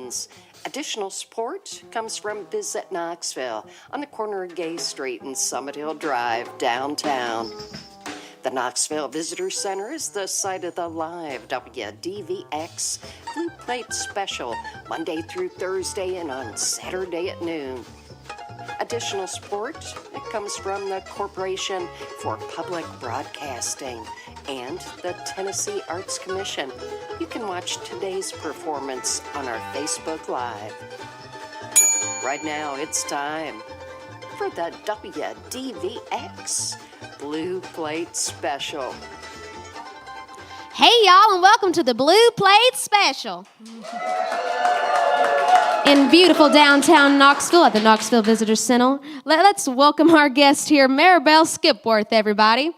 Friends. Additional support comes from Visit Knoxville on the corner of Gay Street and Summit Hill Drive, downtown. The Knoxville Visitor Center is the site of the live WDVX Blue Plate Special, Monday through Thursday and on Saturday at noon. Additional support comes from the Corporation for Public Broadcasting and the Tennessee Arts Commission. You can watch today's performance on our Facebook Live. Right now, it's time for the WDVX Blue Plate Special. Hey, y'all, and welcome to the Blue Plate Special. In beautiful downtown Knoxville at the Knoxville Visitor Center. Let's welcome our guest here, Mirabelle Skipworth, everybody.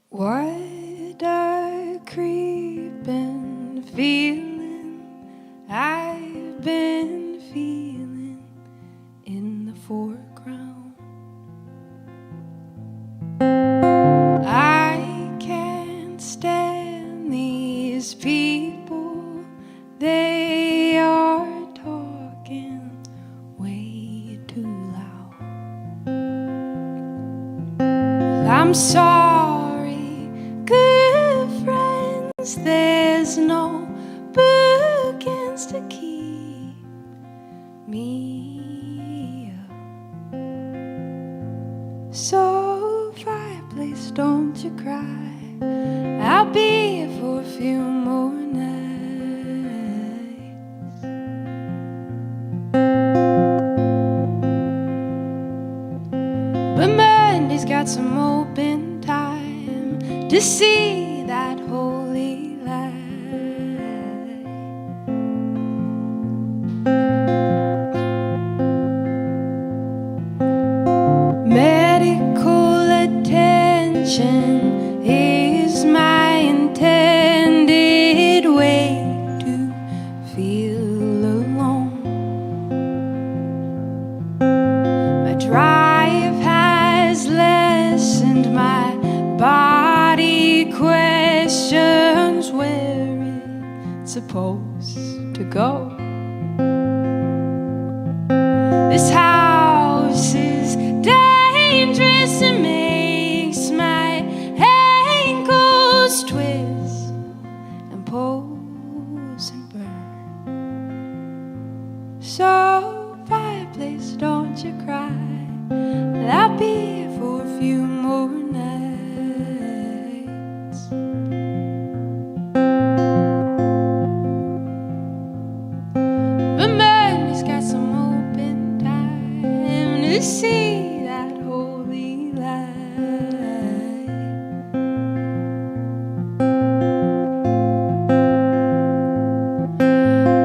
What a creeping feeling I've been feeling in the foreground. I can't stand these people, they are talking way too loud. I'm sorry, good friends, there's no bookends to keep me up. So fireplace, don't you cry, I'll be here for a few more nights. But Monday's got some open time to see that holy light. Medical attention is my intended way to feel alone. My drive has lessened my body questions where it's supposed to go. This house is dangerous and makes my ankles twist and pose and burn. So fireplace, don't you cry, I'll be here for a few more nights. But Monday's got some open time to see that holy light.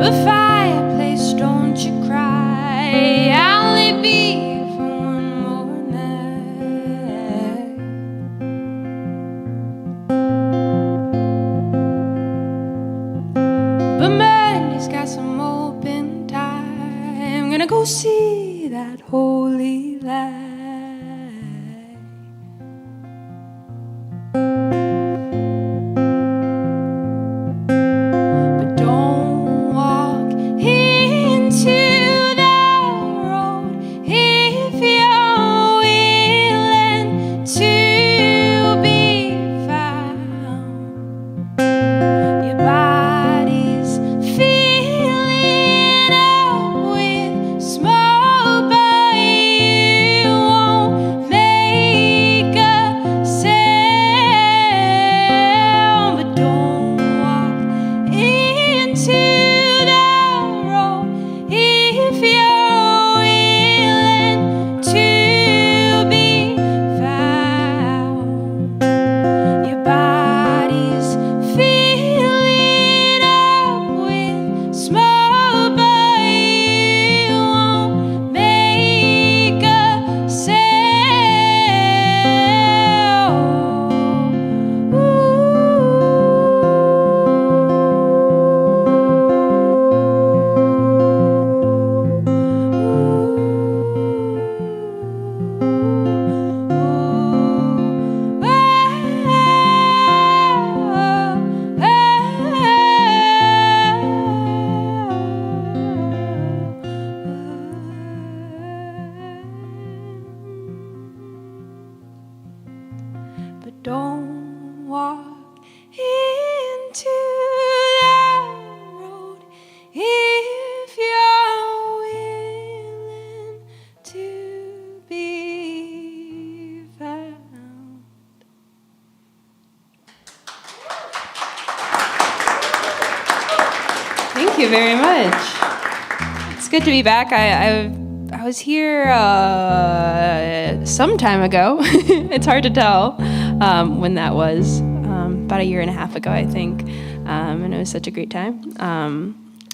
But fireplace, don't you cry, I'll only be here for one more night. But Monday's got some open time, gonna go see that holy light. But don't walk into the road if you're willing to be found. Your body's filling up with smoke, but Don't walk into that road if you're willing to be found. Thank you very much. It's good to be back. I was here some time ago. It's hard to tell when that was. About a year and a half ago, I think. And it was such a great time.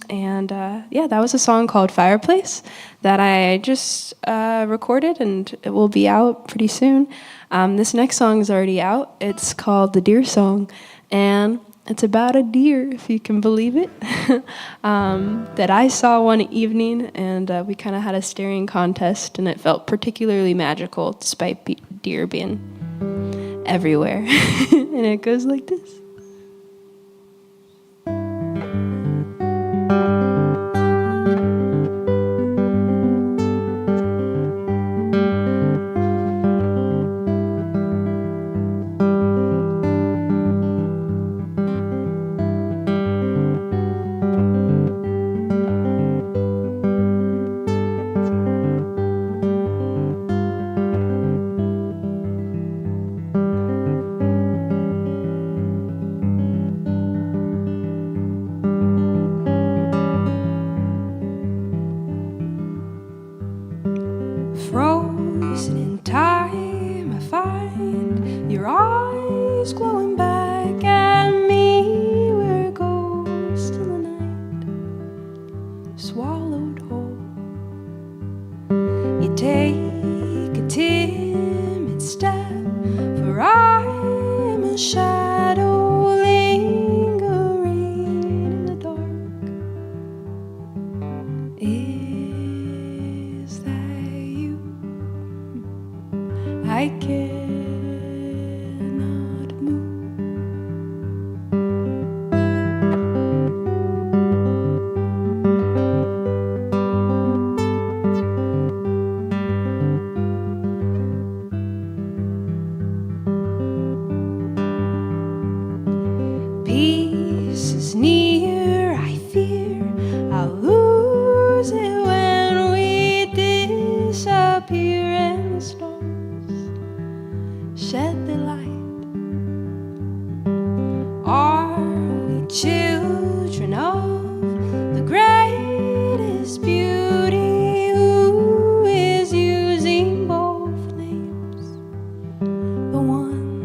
That was a song called Fireplace that I just recorded, and it will be out pretty soon. This next song is already out. It's called The Deer Song, and it's about a deer, if you can believe it, that I saw one evening, and we kind of had a staring contest, and it felt particularly magical despite deer being everywhere. And it goes like this. Frozen in time, I find your eyes glowing back at me. We're ghosts in the night, swallowed whole. You take a timid step, for I'm a shadow lingering in the dark. Is that you? I cannot move. Peace is near, I fear I'll lose it when we disappear and the stars shed the light. Are we children of the greatest beauty, who is using both names? The one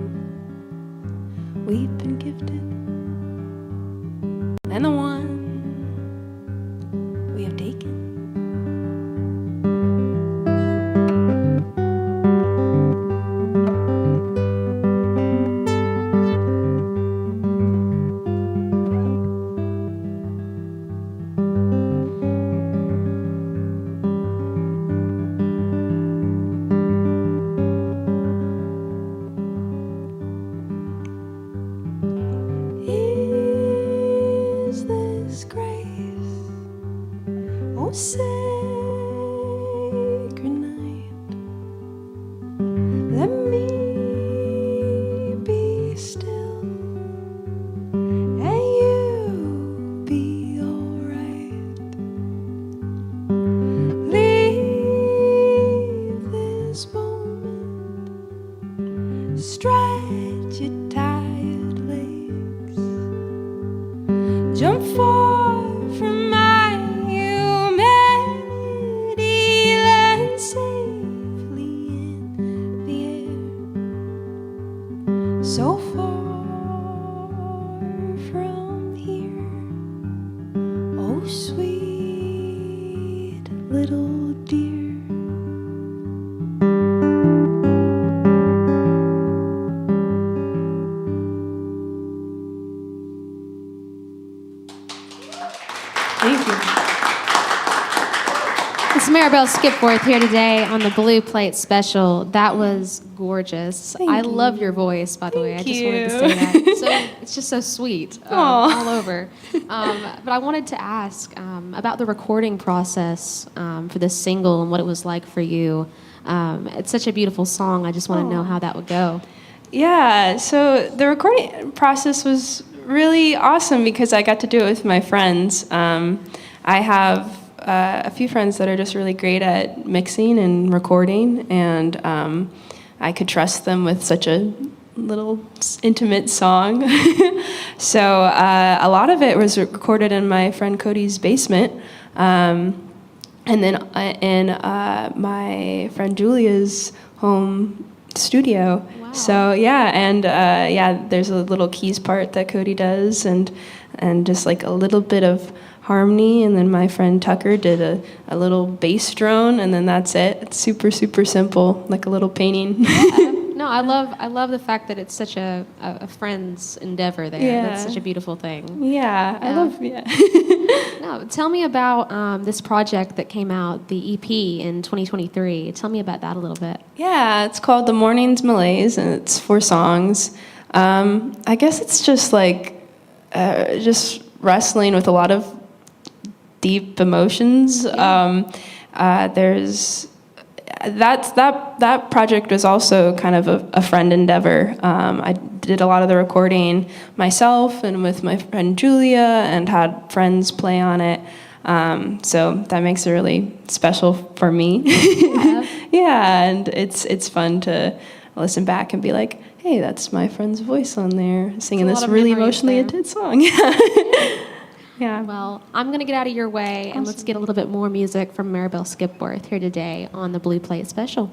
we've been gifted, and the one we have taken. Is this grace, oh sacred night? Let me be still, and you be alright. Leave this moment, stretch your tired legs, jump far from my humanity, land safely in the air, so far from here. Oh, sweet little dear. Thank you. It's Mirabelle Skipworth here today on the Blue Plate Special. That was gorgeous. Thank I you. love your voice, by the way. I just wanted to you. say that. So, it's just so sweet all over. But I wanted to ask about the recording process for this single and what it was like for you. It's such a beautiful song. I just want to know how that would go. Yeah, so the recording process was really awesome because I got to do it with my friends. I have a few friends that are just really great at mixing and recording, and I could trust them with such a little intimate song. So a lot of it was recorded in my friend Cody's basement, and then in my friend Julia's home studio. Wow. So yeah, and there's a little keys part that Cody does, and just like a little bit of harmony, and then my friend Tucker did a little bass drone, and then that's it. It's super, super simple, like a little painting. Yeah. No, I love the fact that it's such a friend's endeavor there. Yeah. That's such a beautiful thing. Yeah, I love. No, tell me about this project that came out, the EP in 2023. Tell me about that a little bit. Yeah, it's called The Morning's Malaise, and it's 4 songs. I guess it's just like just wrestling with a lot of deep emotions. There's that project was also kind of a friend endeavor. I did a lot of the recording myself and with my friend Julia, and had friends play on it. So that makes it really special for me. Yeah. Yeah, and it's fun to listen back and be like, hey, that's my friend's voice on there singing It's a this lot of really memories emotionally there. intense song. Yeah. Well, I'm going to get out of your way, and let's get a little bit more music from Mirabelle Skipworth here today on the Blue Plate Special.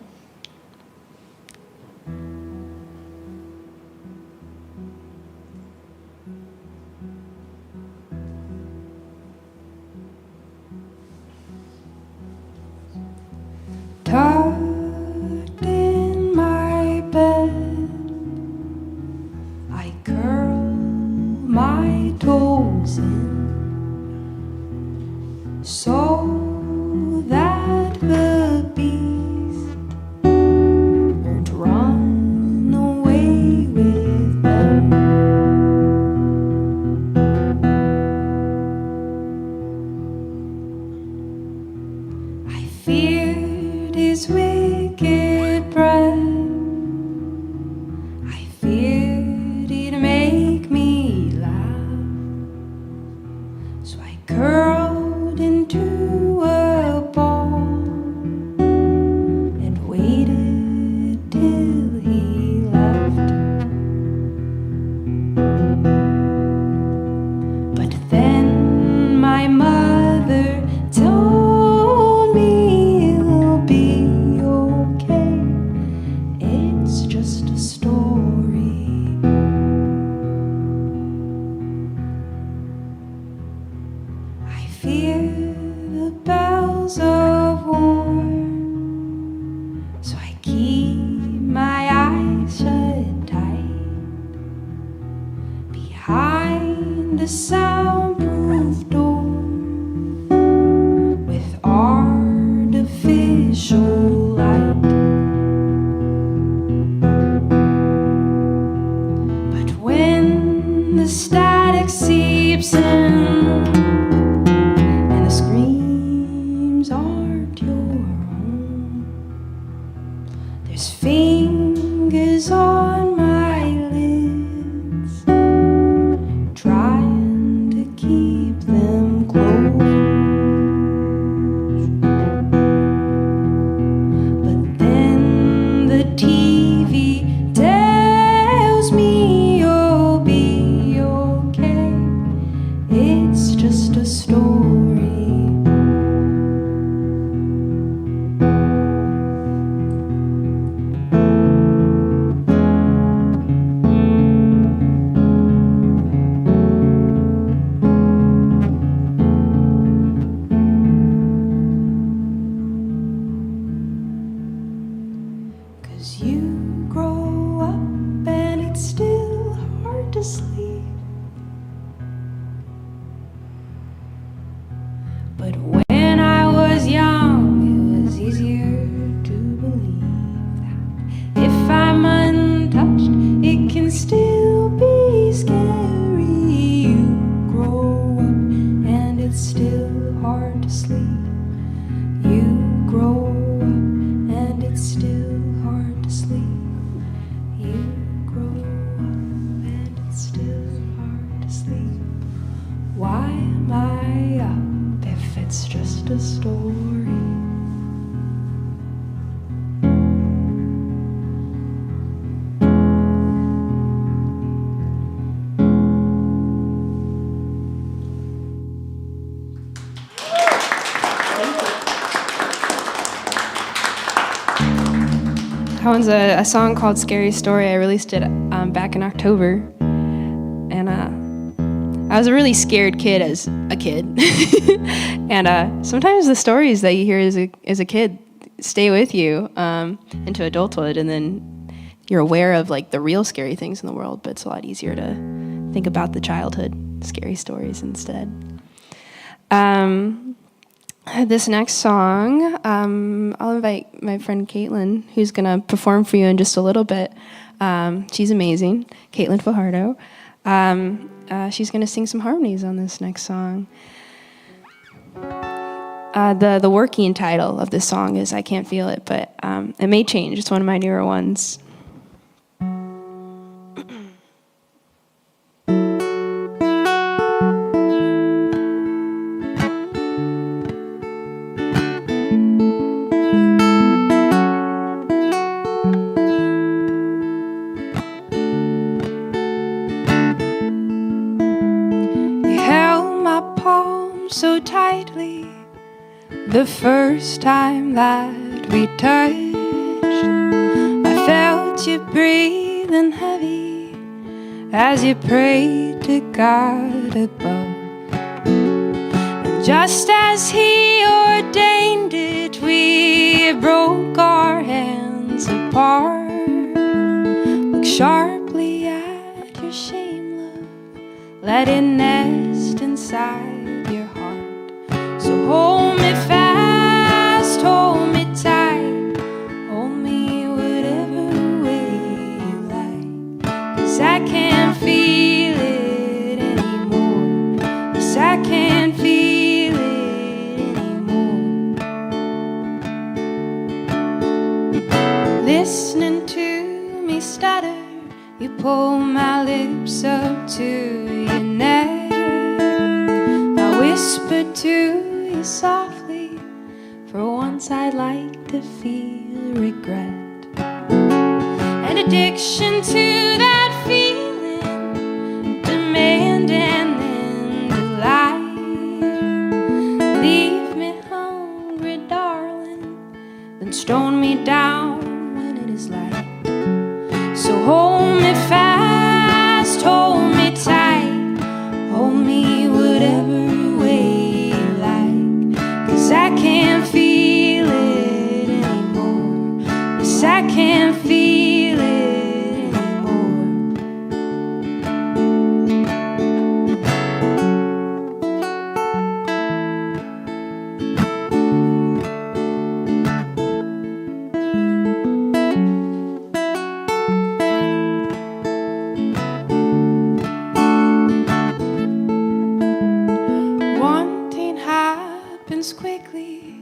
Tucked in my bed, I curl my toes in, so that the beast won't run away with me. I feared his wicked breath. I feared he'd make me laugh. So I curled into a ball and waited till he left. But then my mother told me it'll be okay. It's just a story. I fear the bells of war, so I keep my eyes shut tight behind a soundproof door with artificial light. But when the static seeps in and the screams aren't your own, there's fingers on my lids trying to keep them closed. But then the TV tells me you'll be okay. It's just a story. Cause you grow up and it's still hard to sleep. But when I was young, it was easier to believe that if I'm untouched, it can still be scary. You grow up and it's still hard to sleep. You grow up and it's still hard to sleep. You grow still hard to sleep. Why am I up if it's just a story? That one's a song called Scary Story. I released it back in October. And I was a really scared kid as a kid. And sometimes the stories that you hear as a kid stay with you into adulthood. And then you're aware of like the real scary things in the world. But it's a lot easier to think about the childhood scary stories instead. This next song, I'll invite my friend Katelyn, who's going to perform for you in just a little bit. She's amazing, Katelyn Fajardo. She's going to sing some harmonies on this next song. The working title of this song is I Can't Feel It, but it may change. It's one of my newer ones. So tightly the first time that we touched, I felt you breathing heavy as you prayed to God above. And just as He ordained it, we broke our hands apart. Look sharply at your shame, love, let it nest inside. So hold me fast, hold me tight, hold me whatever way you like. 'Cause I can't feel it anymore. Yes, I can't feel it anymore. Listening to me stutter, you pull my lips up to your neck. I whisper to softly, for once I'd like to feel regret. An addiction to that feeling, demand and then delight. Leave me hungry, darling, then stone me down when it is light. So hold me fast, hold me tight, hold me whatever way. I can't feel it anymore. Yes, I can't feel it anymore. One thing happens quickly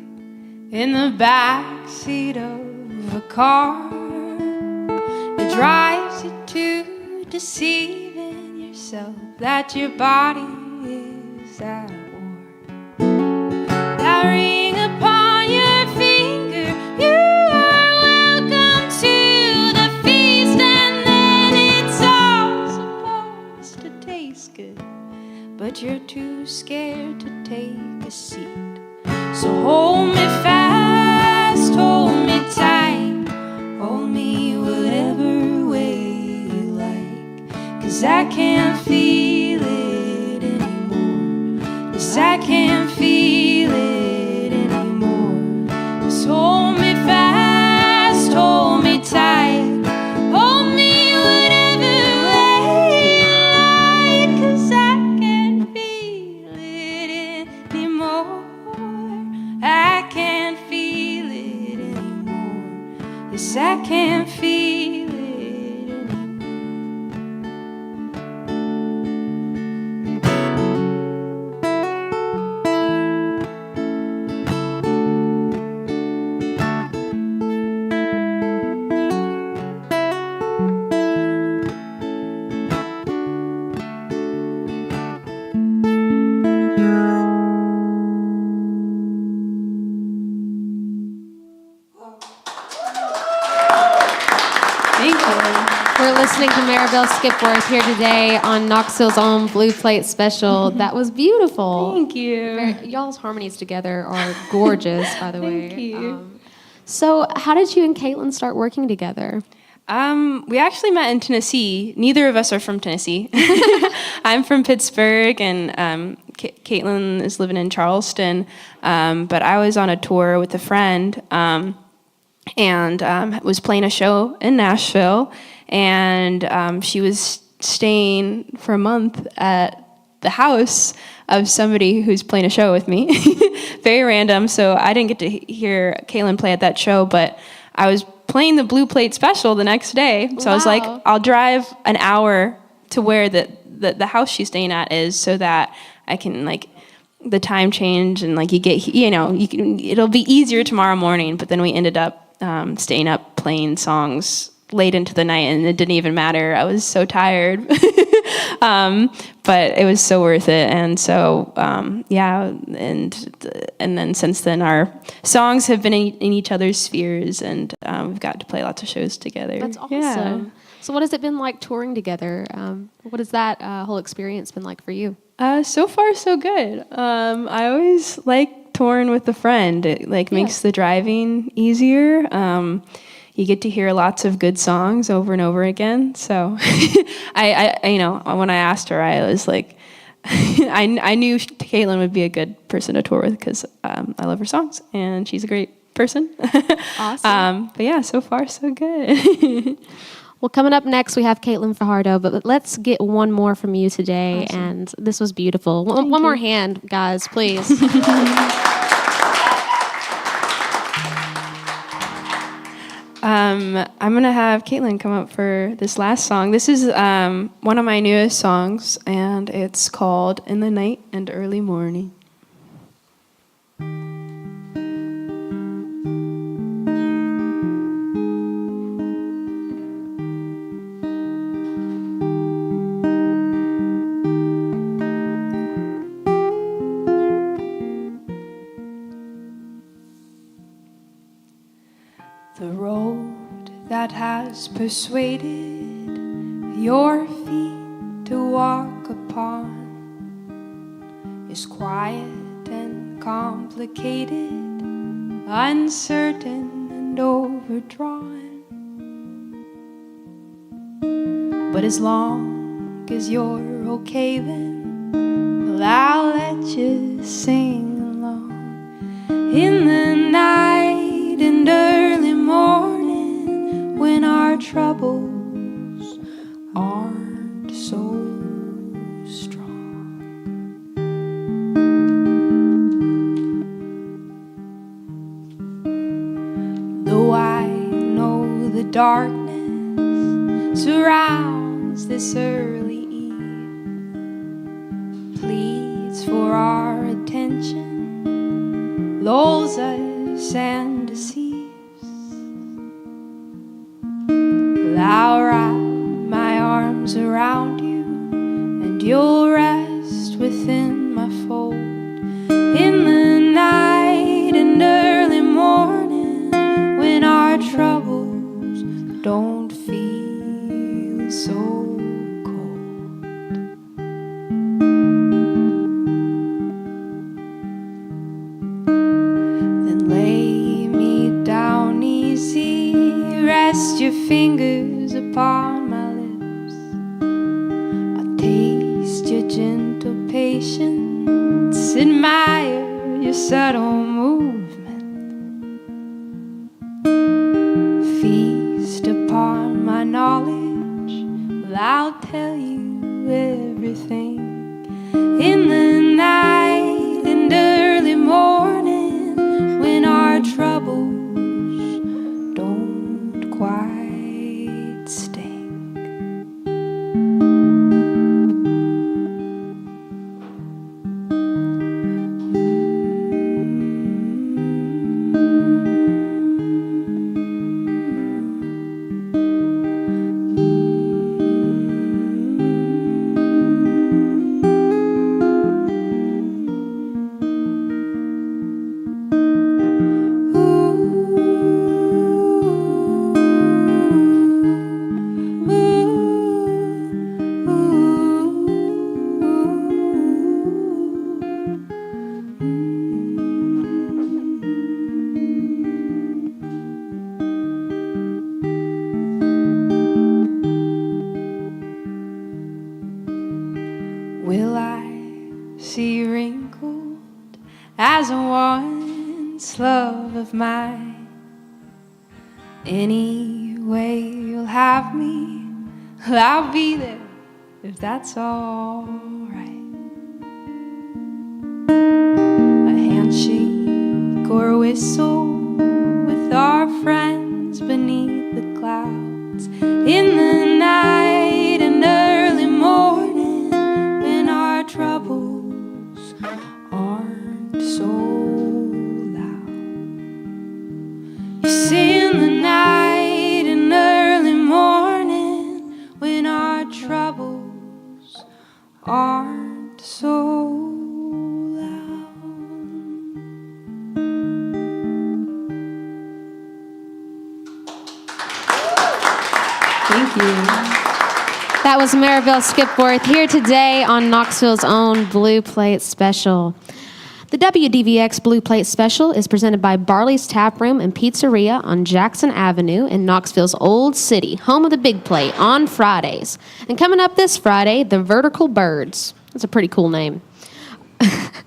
in the backseat of a car. It drives you to deceiving yourself that your body is at war. That ring upon your finger, you are welcome to the feast, and then it's all supposed to taste good, but you're too scared to take a seat. So hold me fast, hold me tight, hold me whatever way you like. 'Cause I can't feel it anymore. Yes, I can't feel it anymore. Just hold me fast, hold me tight, hold me whatever way you like. 'Cause I can't feel it anymore. I can't feel it anymore. Yes, I can't feel it anymore. listening to Mirabelle Skipworth here today on Knoxville's own Blue Plate Special. That was beautiful. Thank you. Y'all's harmonies together are gorgeous, by the way. Thank you. So how did you and Katelyn start working together? We actually met in Tennessee. Neither of us are from Tennessee. I'm from Pittsburgh, and Katelyn is living in Charleston. But I was on a tour with a friend, and was playing a show in Nashville, and she was staying for a month at the house of somebody who's playing a show with me. Very random, so I didn't get to hear Katelyn play at that show, but I was playing the Blue Plate Special the next day. So I was like, I'll drive an hour to where the house she's staying at is, so that I can, like, the time change, and like it'll be easier tomorrow morning. But then we ended up staying up playing songs late into the night, and it didn't even matter. I was so tired. But it was so worth it. And so, and then since then, our songs have been in each other's spheres, and we've got to play lots of shows together. That's awesome. Yeah. So what has it been like touring together? What has that whole experience been like for you? So far, so good. I always like touring with a friend. It makes the driving easier. You get to hear lots of good songs over and over again. So, I when I asked her, I was like, I knew Katelyn would be a good person to tour with, because I love her songs and she's a great person. Awesome. But yeah, so far so good. Well, coming up next, we have Katelyn Fajardo, but let's get one more from you today. Awesome. And this was beautiful. One more hand, guys, please. I'm going to have Katelyn come up for this last song. This is one of my newest songs, and it's called In the Night and Early Morning. The road that has persuaded your feet to walk upon is quiet and complicated, uncertain and overdrawn. But as long as you're okay, then, well, I'll let you sing along. In the night and early morning, when our troubles aren't so strong. Though I know the darkness surrounds this early eve, pleads for our attention, lulls us and deceives. I'll wrap my arms around you, and you'll rest within my fold. In the night and early morning, when our troubles don't feel so cold. Then lay me down easy, rest your fingers upon my lips. I'll taste your gentle patience, admire your subtle movement, feast upon my knowledge. Well, I'll tell you everything. In the night and early morning, when our troubles don't quite sting. will I see wrinkled as a once love of mine? Any way you'll have me, well, I'll be there if that's all right. A handshake or a whistle with our friends beneath the clouds in the night and early morning when our troubles aren't so loud. Yes, in the night and early morning when our troubles aren't so loud. Thank you. That was Mirabelle Skipworth here today on Knoxville's own Blue Plate Special. The WDVX Blue Plate Special is presented by Barley's Tap Room and Pizzeria on Jackson Avenue in Knoxville's Old City, home of the Big Plate, on Fridays. And coming up this Friday, the Vertical Birds. That's a pretty cool name.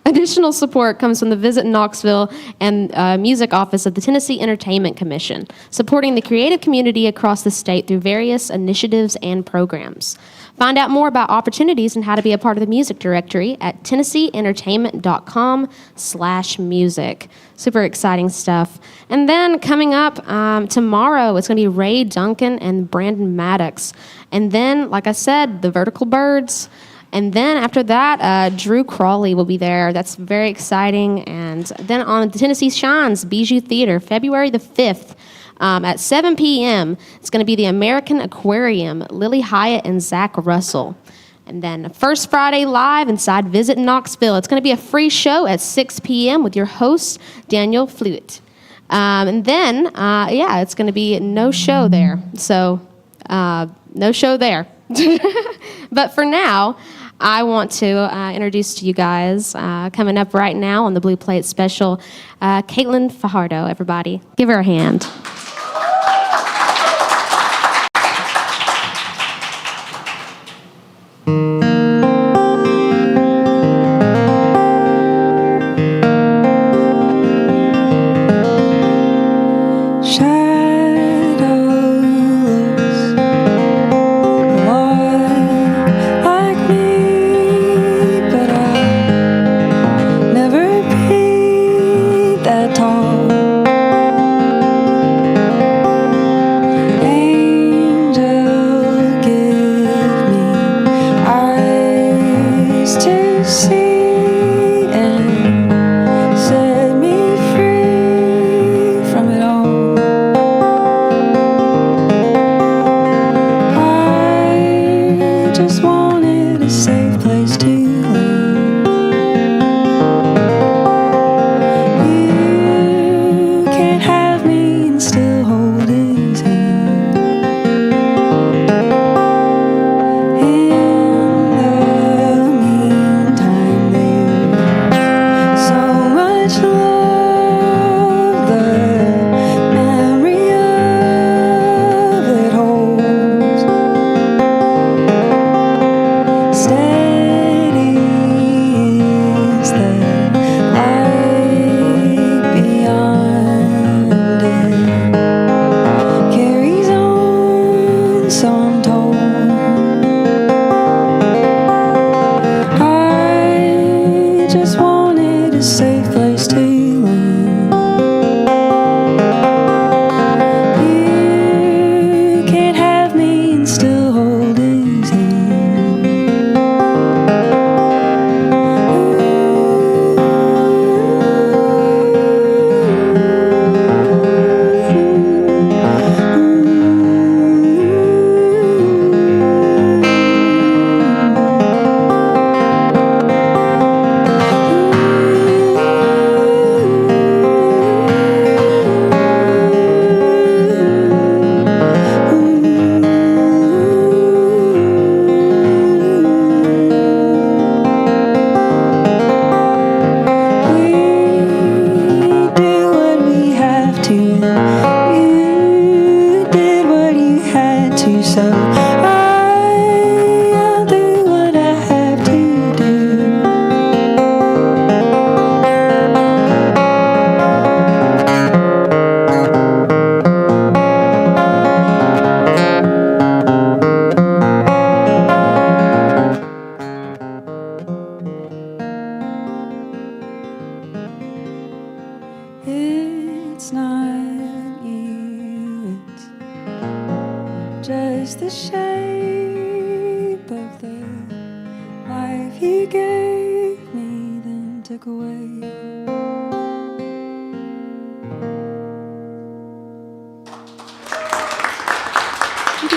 Additional support comes from the Visit Knoxville and Music Office of the Tennessee Entertainment Commission, supporting the creative community across the state through various initiatives and programs. Find out more about opportunities and how to be a part of the music directory at tennesseeentertainment.com/music. Super exciting stuff. And then coming up tomorrow, it's going to be Ray Duncan and Brandon Maddox. And then, like I said, the Vertical Birds. And then after that, Drew Crawley will be there. That's very exciting. And then on the Tennessee Shines Bijou Theater, February the 5th at 7 p.m., it's going to be the American Aquarium, Lily Hyatt and Zach Russell. And then First Friday Live inside Visit Knoxville. It's going to be a free show at 6 p.m. with your host, Daniel Fluitt. And then, it's going to be no show there. So, no show there. But for now, I want to introduce to you guys, coming up right now on the Blue Plate Special, Katelyn Fajardo, everybody. Give her a hand.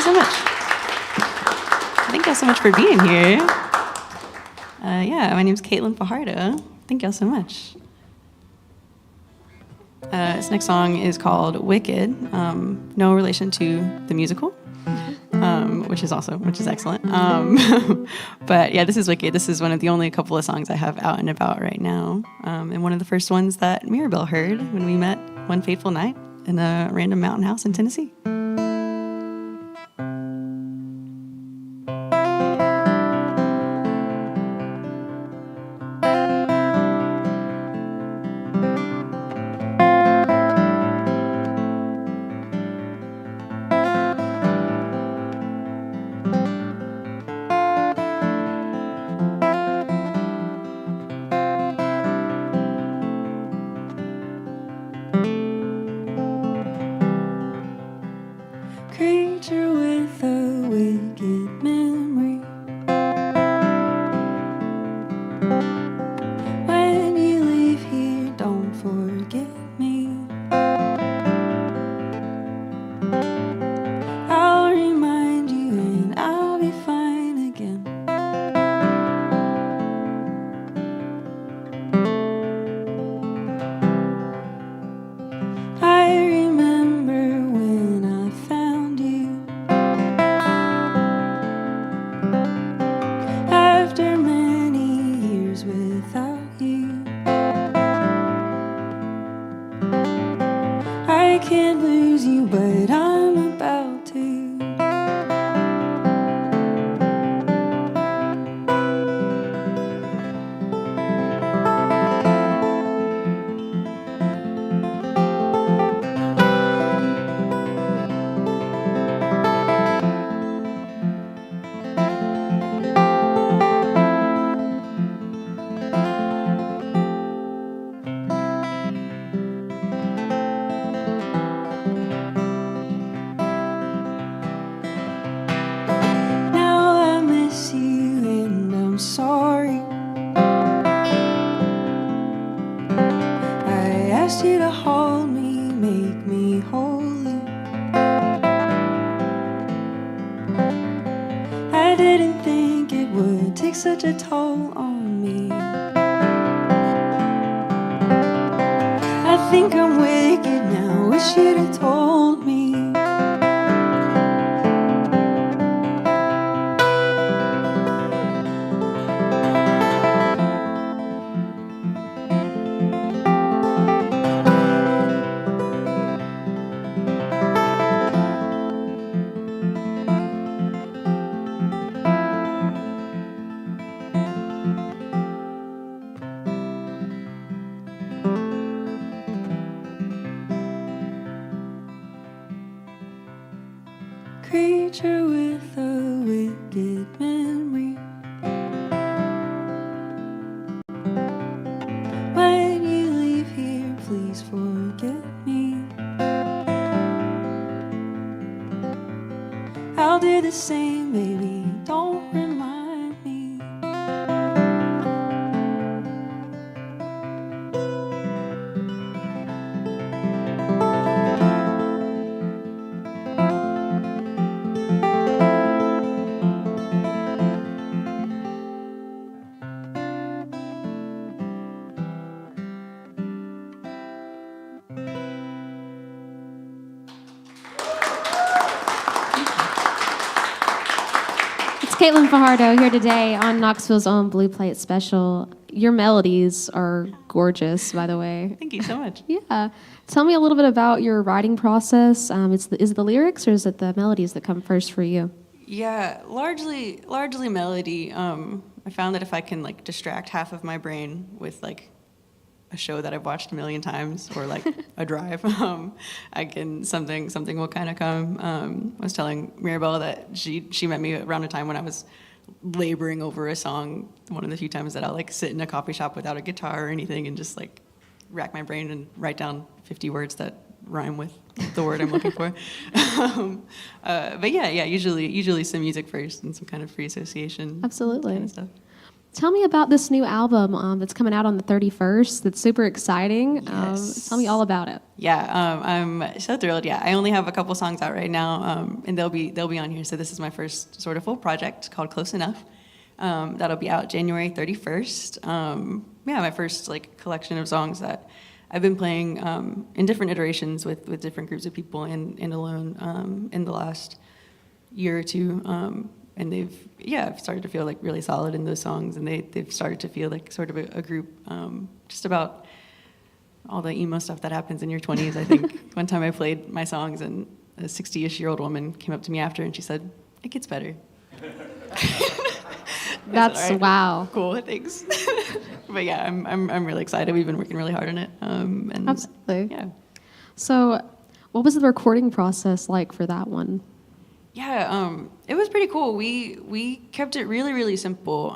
so much. Thank y'all so much for being here. Yeah, my name's Katelyn Fajardo. Thank y'all so much. This next song is called Wicked. No relation to the musical, which is excellent. But yeah, this is Wicked. This is one of the only couple of songs I have out and about right now. And one of the first ones that Mirabelle heard when we met one fateful night in a random mountain house in Tennessee. Creature with a wicked memory. When you leave here, don't forget me. I'll remind you and I'll be fine again. I remember when I found you. After many years without you, I can't lose you, but I'm about to. Now I miss you and I'm sorry. I asked you to hold me, make me holy. I didn't think it would take such a toll on me. I think I'm wicked now, wish you'd have told me. Creature with a wicked memory. When you leave here, please forget me. I'll do the same, baby. Don't remind me. It's Katelyn Fajardo here today on Knoxville's own Blue Plate Special. Your melodies are gorgeous, by the way. Thank you so much. Yeah. Tell me a little bit about your writing process. Is it the lyrics or is it the melodies that come first for you? Yeah, largely melody. I found that if I can like distract half of my brain with like a show that I've watched a million times or like a drive, I can something will kind of come. I was telling Mirabelle that she met me around a time when I was laboring over a song. One of the few times that I'll like sit in a coffee shop without a guitar or anything and just like rack my brain and write down 50 words that rhyme with the word I'm looking for. But yeah, usually some music first and some kind of free association. Absolutely. Kind of stuff. Tell me about this new album that's coming out on the 31st. That's super exciting. Yes. Tell me all about it. Yeah, I'm so thrilled. Yeah, I only have a couple songs out right now, and they'll be on here. So this is my first sort of full project called Close Enough. That'll be out January 31st. Yeah, my first like collection of songs that I've been playing in different iterations with different groups of people and alone in the last year or two. And I've started to feel like really solid in those songs, and they've started to feel like sort of a group just about all the emo stuff that happens in your 20s. I think one time I played my songs, and a 60-ish-year-old woman came up to me after, and she said, "It gets better." That's "All right, wow. cool, thanks." But yeah, I'm really excited. We've been working really hard on it. And Absolutely. yeah. So, what was the recording process like for that one? Yeah, it was pretty cool. We kept it really, really simple.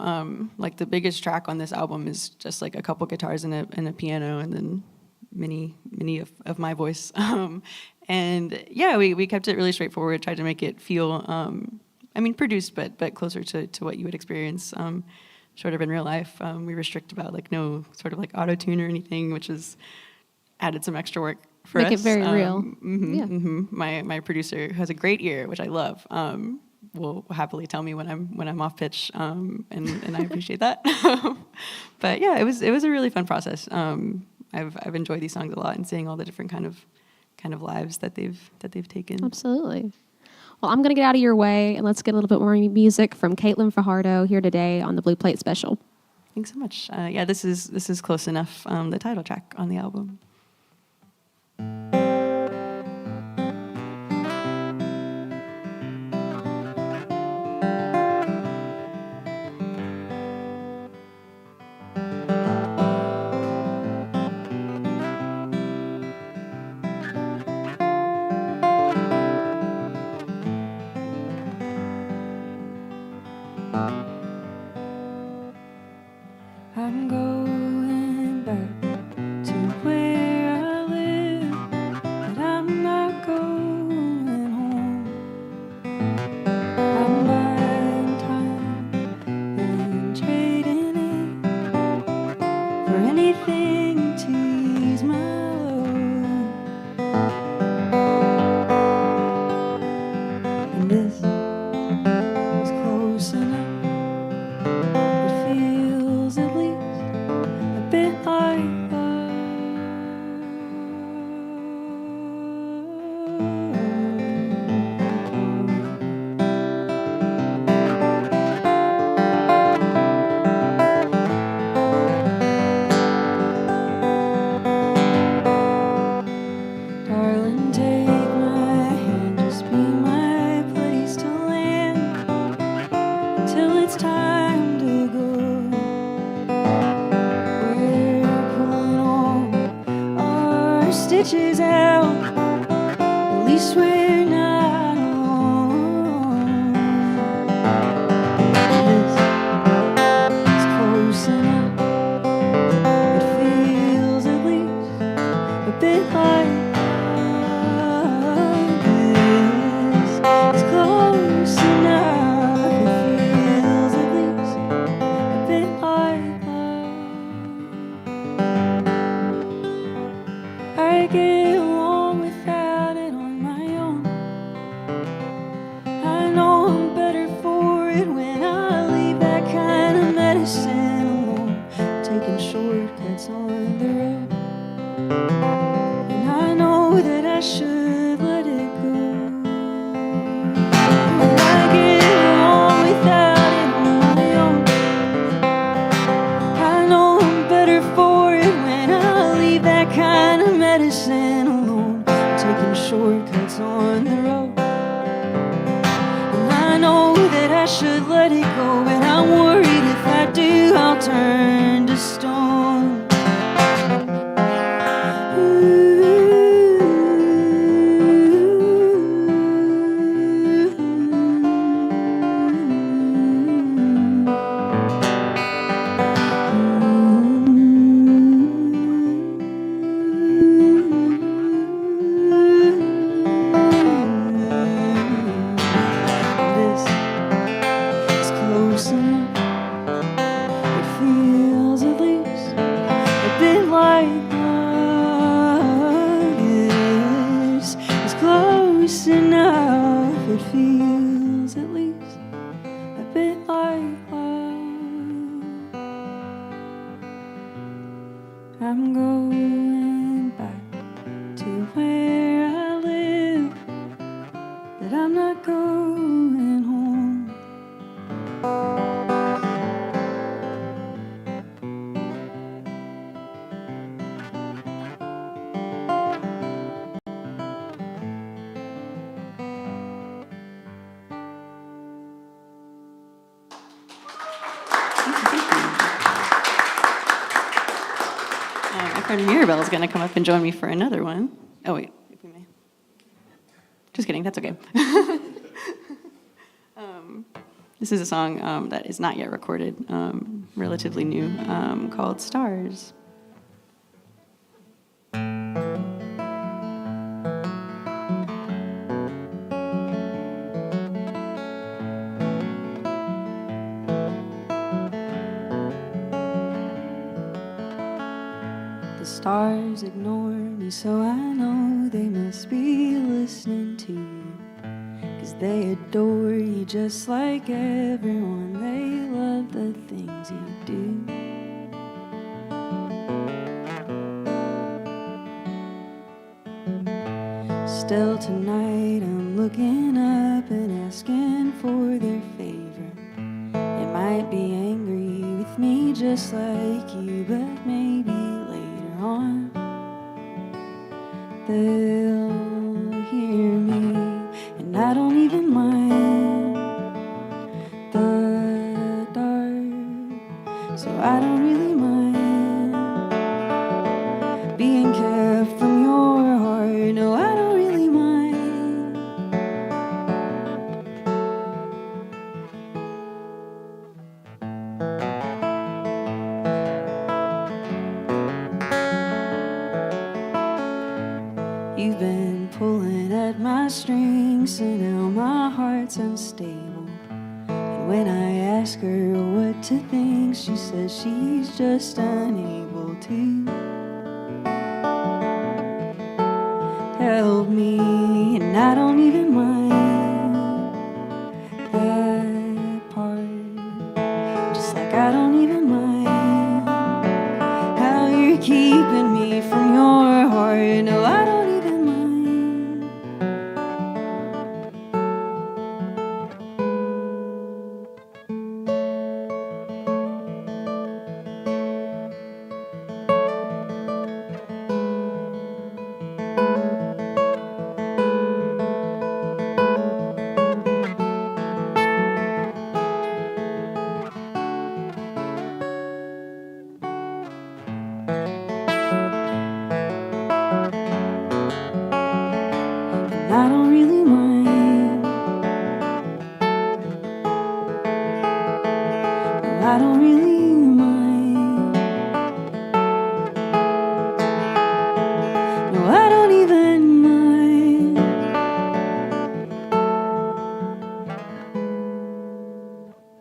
Like the biggest track on this album is just like a couple guitars and a piano, and then many of my voice. And yeah, we kept it really straightforward. Tried to make it feel, produced, but closer to what you would experience, sort of in real life. We were strict about like no sort of like auto tune or anything, which has added some extra work. For Make us. it very real. Yeah. My producer, who has a great ear, which I love, will happily tell me when I'm off pitch, and I appreciate that. But yeah, it was a really fun process. I've enjoyed these songs a lot, and seeing all the different kind of lives that they've taken. Absolutely. Well, I'm going to get out of your way, and let's get a little bit more music from Katelyn Fajardo here today on the Blue Plate Special. Thanks so much. Yeah, this is Close Enough, the title track on the album. I'm going back to where I live, but I'm not going home. I'm buying time and trading it for anything to ease my load. And this is close enough. It feels at least a bit like darling, take my hand, just be my place to land until it's time to go. We're pulling all our stitches out, at least we're not alone. This is close enough. It feels at least a bit like this. It's close enough. It feels at least a bit like I get along without it on my own. I know I'm better for it when I leave that kind of medicine alone, taking shortcuts on the road. And I know that I should let it go. When I get along without it on my own, I know I'm better for it when I leave that kind of medicine alone, taking shortcuts on the road. And I know that I should let it go, but I'm worried if I do, I'll turn to stone. This is close enough. feels at least a bit like love. Yes, it's close enough. It feels at least a bit like love. I'm going back to where I live, but I'm not going home. My friend Mirabelle is going to come up and join me for another one. Oh, wait, if we may. Just kidding, that's okay. This is a song that is not yet recorded, relatively new, called Stars. The stars ignore me, so I know they must be listening to you. 'Cause they adore you just like everyone. They love the things you do. Still tonight I'm looking up and asking for their favor. They might be angry with me just like you, but maybe later on they'll hear me, and I don't even mind the dark, so I don't really mind being kept from your heart. No, I don't really mind. You've been pulling at my strings, so now my heart's unstable. And when I ask her what to think, she says she's just unable to help me, and I don't even mind that part. Just like I don't even mind how you're keeping me from your heart. No, I don't even mind. And I don't really mind. No, I don't really mind. No, I don't even mind.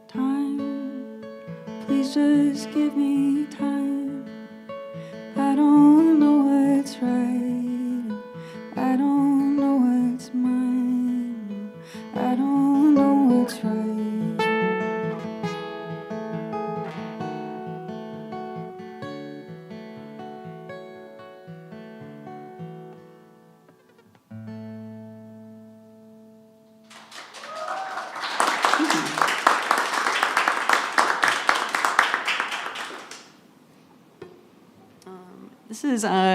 Time, please just give me time. I don't know what's right. I don't know what's mine. I don't know what's right.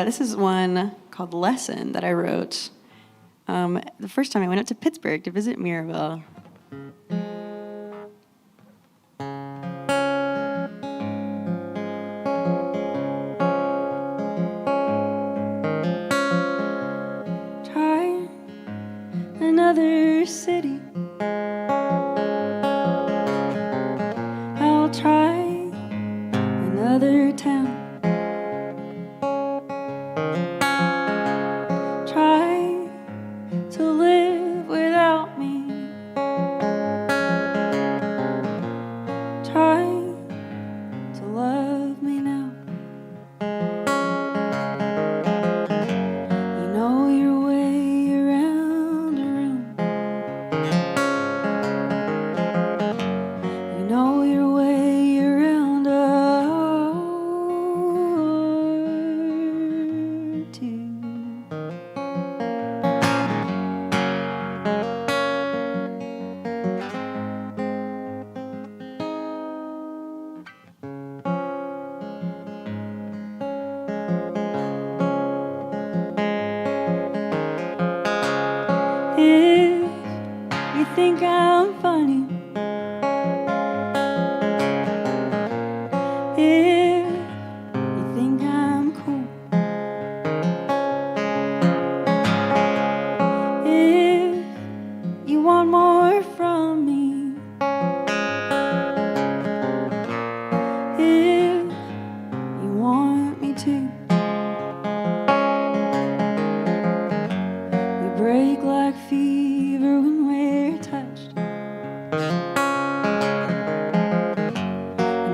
This is one called Lesson that I wrote the first time I went up to Pittsburgh to visit Mirabelle. Try another city. I'll try another town. Try to live without me. Try to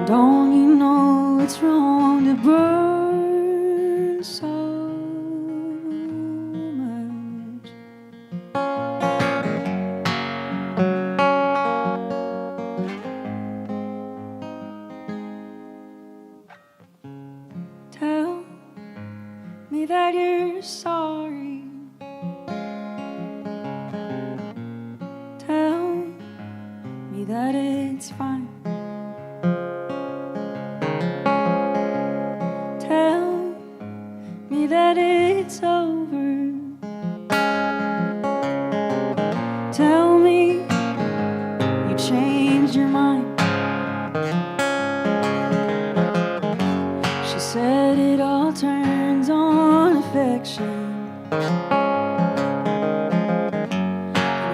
Don't you know it's wrong to burn so much? Tell me that you're sorry. Tell me that it's fine. Tell me that it's over. Tell me you changed your mind. She said it all turns on affection. And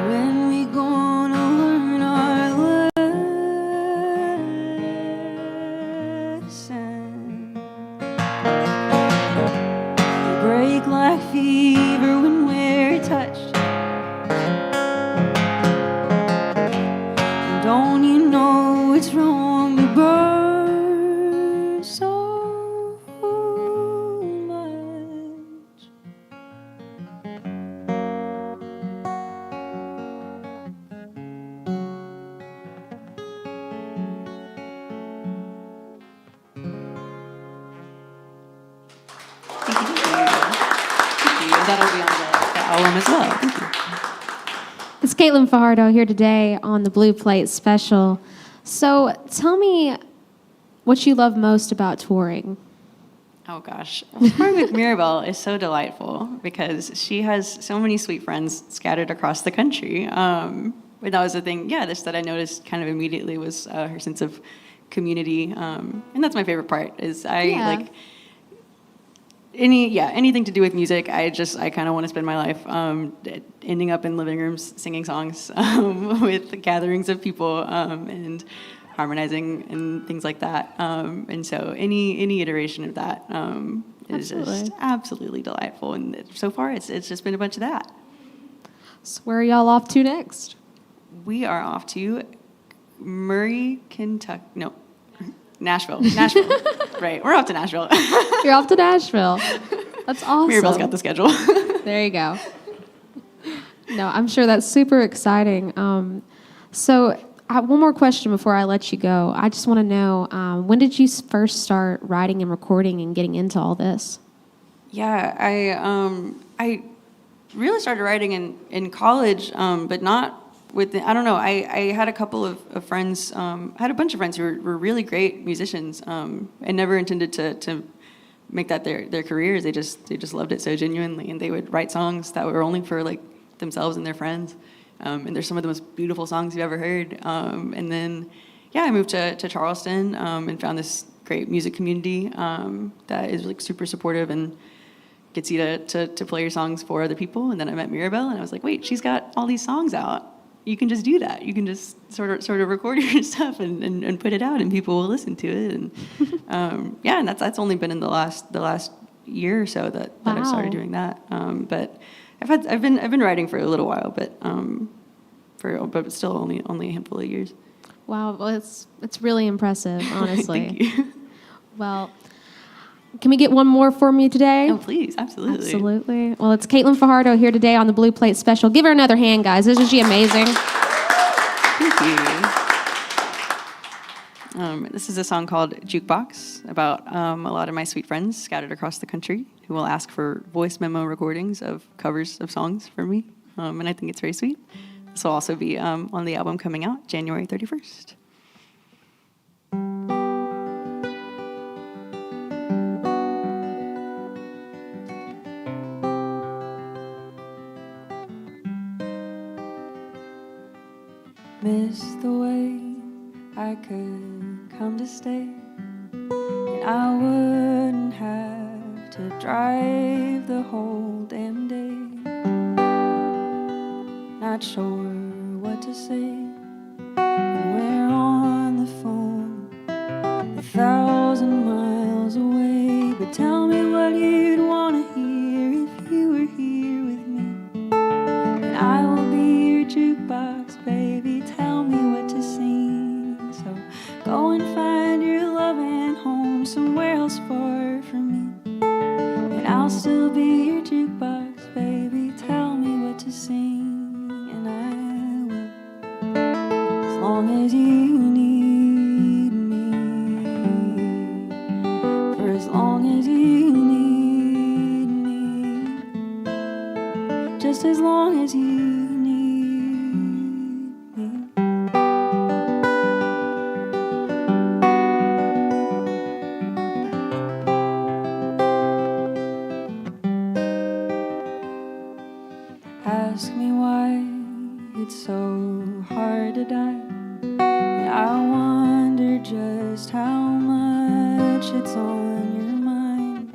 when we gonna learn our lesson? We break like fever when we're touched. And don't you know it's wrong to burn so much? Thank you. That'll be on the album as well. Thank you. It's Katelyn Fajardo here today on the Blue Plate Special. So tell me what you love most about touring. Oh gosh, well, touring with Mirabelle is so delightful because she has so many sweet friends scattered across the country. But that was the thing, this that I noticed kind of immediately was her sense of community, and that's my favorite part. Is like anything to do with music. I kind of want to spend my life ending up in living rooms singing songs with gatherings of people and harmonizing and things like that. And so any iteration of that is just absolutely delightful. And so far, it's just been a bunch of that. So where are y'all off to next? We are off to Murray, Kentucky. No, Nashville. Nashville. Right, we're off to Nashville. You're off to Nashville. That's awesome. Mirabelle's got the schedule. There you go. No, I'm sure that's super exciting. So I have one more question before I let you go. I just want to know, when did you first start writing and recording and getting into all this? Yeah, I really started writing in college, but not with I don't know. I had a couple of friends. I had a bunch of friends who were really great musicians, and never intended to make that their careers. They just loved it so genuinely, and they would write songs that were only for like themselves and their friends. And there's some of the most beautiful songs you've ever heard. And then, I moved to Charleston and found this great music community that is like super supportive and gets you to play your songs for other people. And then I met Mirabelle, and I was like, wait, she's got all these songs out. You can just do that. You can just sort of record your stuff and put it out, and people will listen to it. And and that's only been in the last year or so that I've started doing that. But I've been writing for a little while, but still only a handful of years. Wow, well, it's really impressive, honestly. Thank you. Well, can we get one more for me today? Oh, please, absolutely. Absolutely. Well, it's Katelyn Fajardo here today on the Blue Plate Special. Give her another hand, guys. Isn't she amazing? Thank you. This is a song called Jukebox about a lot of my sweet friends scattered across the country who will ask for voice memo recordings of covers of songs for me, and I think it's very sweet. This will also be on the album coming out January 31st. Miss the way I could come to stay, and I wouldn't have to drive the whole damn day. Not sure what to say when we're on the phone 1,000 miles away. But tell me what you'd want to hear if you were here with me, and I will be your jukebox, baby. Tell me what to sing, so go and find your from somewhere else far from me. And I'll still be your jukebox, baby. Tell me what to sing, and I will, as long as you need me. For as long as you need me, just as long as you need me. Ask me why it's so hard to die. And I wonder just how much it's on your mind.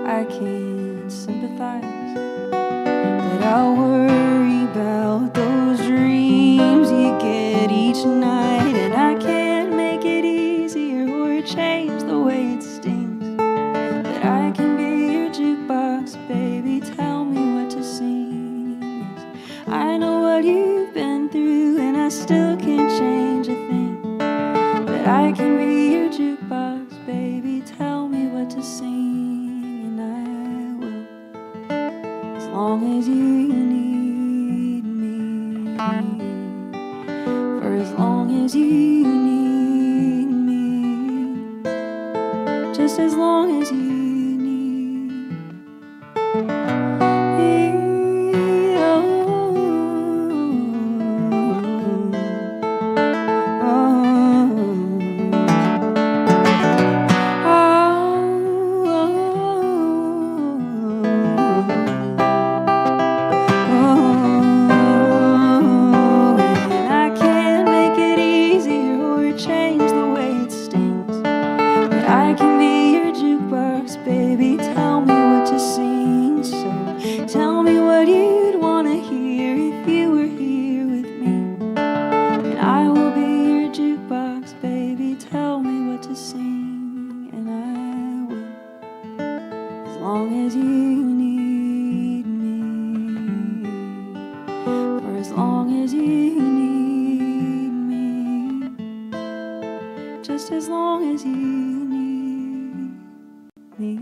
I can't sympathize, but I'll worry about those dreams you get each night. And I can't make it easier or change the way it stings. But I can be your jukebox, baby. Tell me what to sing. Yes, I know what you've been through, and I still can't change a thing. But I can be your jukebox, baby. Tell me what to sing, and I will, as long as you need me. For as long as you need me, just as long as you need me. Baby, tell me what to sing. So tell me what you'd want to hear if you were here with me. And I will be your jukebox, baby. Tell me what to sing, and I will, as long as you need me. For as long as you need me, just as long as you need me.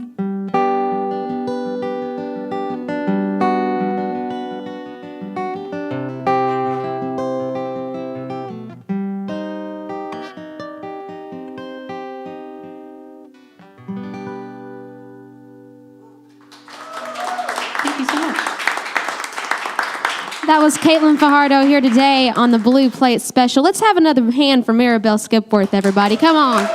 Thank you so much. That was Katelyn Fajardo here today on the Blue Plate Special. Let's have another hand for Mirabelle Skipworth, everybody. Come on.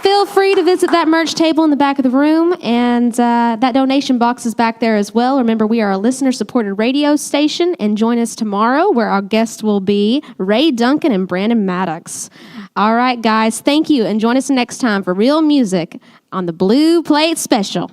Feel free to visit that merch table in the back of the room, and that donation box is back there as well. Remember, we are a listener-supported radio station, and join us tomorrow where our guests will be Ray Duncan and Brandon Maddox. All right, guys, thank you, and join us next time for real music on the Blue Plate Special.